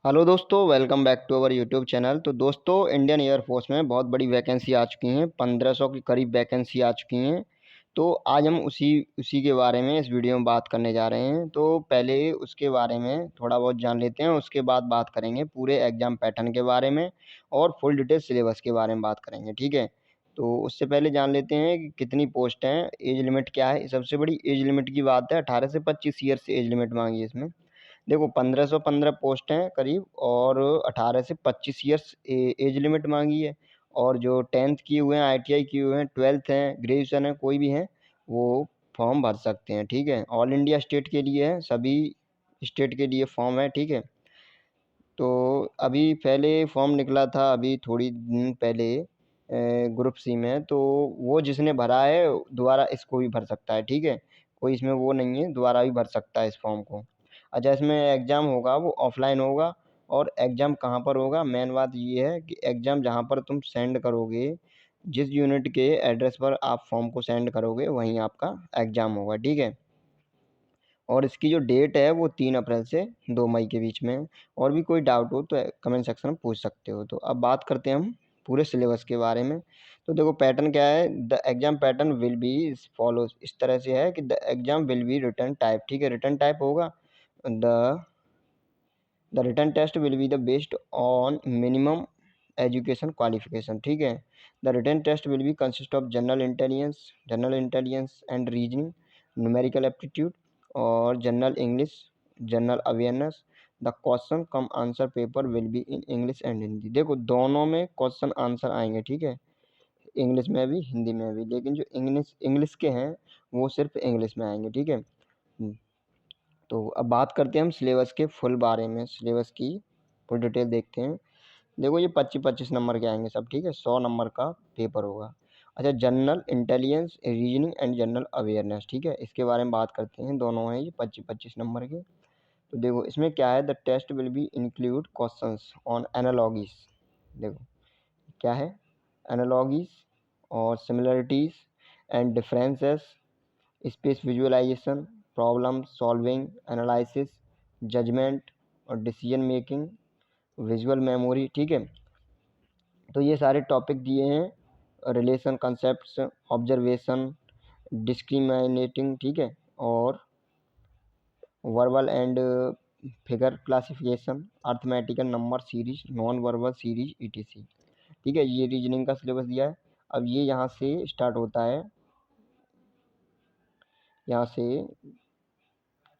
Hello दोस्तों, welcome back to our YouTube channel. तो दोस्तों, इंडियन एयरफोर्स में बहुत बड़ी वैकेंसी आ चुकी हैं। 1500 के करीब वैकेंसी आ चुकी हैं। तो आज हम उसी उसी के बारे में इस वीडियो में बात करने जा रहे हैं। तो पहले उसके बारे में थोड़ा बहुत जान लेते हैं, उसके बाद बात करेंगे पूरे एग्ज़ाम पैटर्न के बारे में और फुल डिटेल सिलेबस के बारे में बात करेंगे, ठीक है। तो उससे पहले जान लेते हैं कि कितनी पोस्ट हैं, एज लिमिट क्या है। सबसे बड़ी एज लिमिट की बात है, 18 से 25 ईयर्स एज लिमिट मांगी है इसमें। देखो, 1515 पोस्ट हैं करीब, और 18 से 25 ईयर्स एज लिमिट मांगी है। और जो 10th किए हुए हैं, ITI किए हुए हैं, 12th हैं, ग्रेजुएशन है, कोई भी हैं, वो फॉर्म भर सकते हैं, ठीक है। ऑल इंडिया स्टेट के लिए है, सभी स्टेट के लिए फॉर्म है, ठीक है। तो अभी पहले फॉर्म निकला था, अभी थोड़ी दिन पहले, ग्रुप सी में। तो वो जिसने भरा है दोबारा इसको भी भर सकता है, ठीक है। कोई इसमें वो नहीं है, दोबारा भी भर सकता है इस फॉर्म को। अच्छा, इसमें एग्ज़ाम होगा वो ऑफलाइन होगा। और एग्ज़ाम कहाँ पर होगा, मेन बात ये है कि एग्ज़ाम जहाँ पर तुम सेंड करोगे, जिस यूनिट के एड्रेस पर आप फॉर्म को सेंड करोगे, वहीं आपका एग्ज़ाम होगा, ठीक है। और इसकी जो डेट है वो 3 अप्रैल से 2 मई के बीच में है। और भी कोई डाउट हो तो कमेंट सेक्शन में पूछ सकते हो। तो अब बात करते हैं हम पूरे सिलेबस के बारे में। तो देखो, पैटर्न क्या है। The exam pattern will be is follows. इस तरह से है कि the exam will be written type, ठीक है। रिटन टाइप होगा, the the written test will be the based on minimum education qualification, ठीक है। The written test will be consist of general intelligence and reasoning, numerical aptitude और general English, general awareness. The question cum answer paper will be in English and Hindi. देखो, दोनों में question answer आएंगे, ठीक है। English में भी, हिंदी में भी, लेकिन जो इंग्लिश इंग्लिश के हैं वो सिर्फ इंग्लिश में आएंगे, ठीक है। तो अब बात करते हैं हम सिलेबस के फुल बारे में, सिलेबस की फुल डिटेल देखते हैं। देखो, ये 25-25 नंबर के आएंगे सब, ठीक है। 100 नंबर का पेपर होगा। अच्छा, general intelligence, reasoning and general awareness, ठीक है, इसके बारे में बात करते हैं। दोनों हैं ये 25-25 नंबर के। तो देखो, इसमें क्या है, the test will be include questions on analogies. देखो क्या है, एनालॉगीज और similarities and differences, space visualisation, problem solving, analysis, judgement और डिसीजन मेकिंग, विजुअल मेमोरी, ठीक है। तो ये सारे टॉपिक दिए हैं, रिलेशन कंसेप्ट्स, ऑब्जर्वेशन, डिस्क्रिमिनेटिंग, ठीक है, और verbal and figure classification, arithmetical number series, non verbal series, ETC, ठीक है। ये रीजनिंग का सिलेबस दिया है। अब ये यहाँ से स्टार्ट होता है, यहाँ से,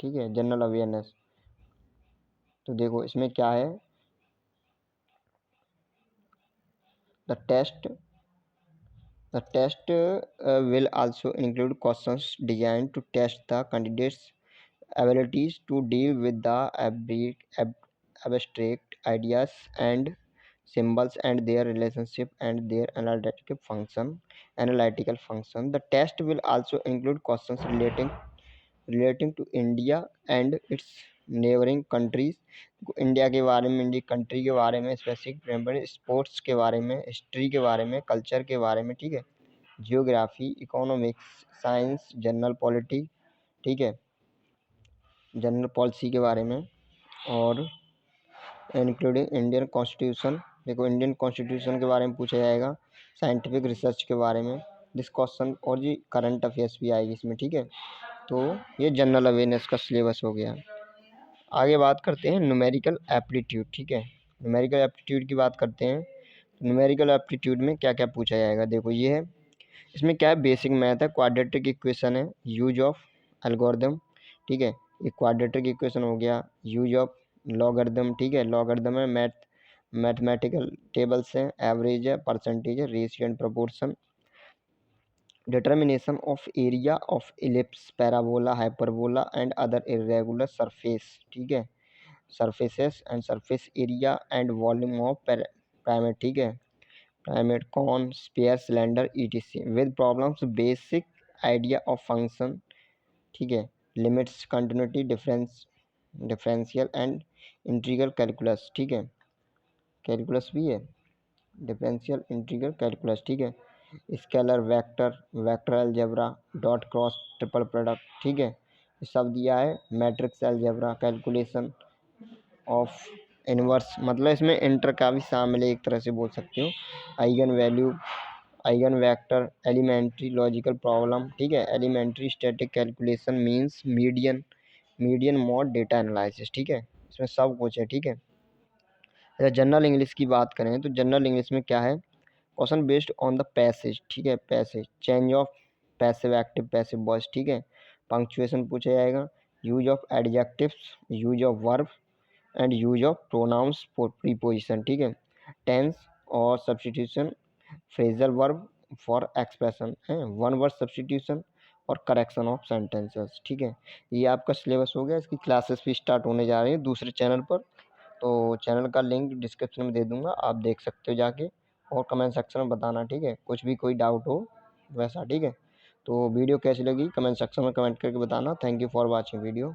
ठीक है, जनरल अवेयरनेस। तो देखो इसमें क्या है, the test The test will also include questions designed to test the candidate's abilities to deal with the abstract ideas and symbols and their relationship and their analytical function. The test will also include questions relating to India and its neighboring countries। India के बारे में, India country के बारे में, specific sports के बारे में, history के बारे में, कल्चर के बारे में, ठीक है। Geography, economics, science, general polity, ठीक है, जनरल पॉलिसी के बारे में, और इंक्लूडिंग इंडियन कॉन्स्टिट्यूशन। देखो, इंडियन कॉन्स्टिट्यूशन के बारे में पूछा जाएगा, साइंटिफिक रिसर्च के बारे में, दिस क्वेश्चन, और जी करंट अफेयर्स भी आएगी इसमें, ठीक है। तो ये जनरल अवेयरनेस का सिलेबस हो गया। आगे बात करते हैं न्यूमेरिकल एप्टीट्यूड, ठीक है। न्यूमेरिकल एप्टीट्यूड की बात करते हैं। न्यूमेरिकल एप्टीट्यूड में क्या क्या पूछा जाएगा, देखो ये है। इसमें क्या है, बेसिक मैथ है, क्वाड्रेटिक इक्वेशन है, यूज ऑफ एल्गोरिदम, ठीक है। ये क्वाड्रेटिक इक्वेशन हो गया, यूज ऑफ लॉगरिदम, ठीक है। लॉगरिदम है, मैथमेटिकल टेबल्स हैं, एवरेज है, परसेंटेज है, ratio and proportion, determination of area of ellipse, parabola, hyperbola and other irregular surface, ठीक है। Surfaces and surface area and volume of parameter, ठीक है। Pyramid, cone, sphere, cylinder, ETC with problems, basic idea of function, ठीक है। Limits, continuity, differential and integral calculus, ठीक है। Calculus भी है, डिफरेंशियल इंटीग्रल कैलकुलस, ठीक है। Scalar, vector, vector algebra, dot cross triple product, ठीक है। ये सब दिया है। Matrix algebra, calculation of inverse मतलब इसमें इंटर का भी शामिल है, एक तरह से बोल सकते हो। Eigen value, eigen vector, elementary logical problem, ठीक है, elementary static calculation, means, median, median mode data analysis, ठीक है, इसमें सब कुछ है, ठीक है। अगर जनरल इंग्लिश की बात करें तो जनरल इंग्लिश में क्या है, question based on the passage, ठीक है, passage, change of passive active passive voice, ठीक है, पंक्चुएशन पूछा जाएगा, use of adjectives, use of verb and use of pronouns for preposition, ठीक है, टेंस और substitution, phrasal verb for expression है, वन वर्ड सब्स्टिट्यूशन और करेक्शन ऑफ सेंटेंसेस, ठीक है। ये आपका सिलेबस हो गया, इसकी क्लासेस भी स्टार्ट होने जा रही हैं दूसरे चैनल पर, तो चैनल का लिंक डिस्क्रिप्शन में दे दूंगा, आप देख सकते हो जाके, और कमेंट सेक्शन में बताना, ठीक है, कुछ भी कोई डाउट हो वैसा, ठीक है। तो वीडियो कैसी लगी कमेंट सेक्शन में कमेंट करके बताना। Thank you for watching video.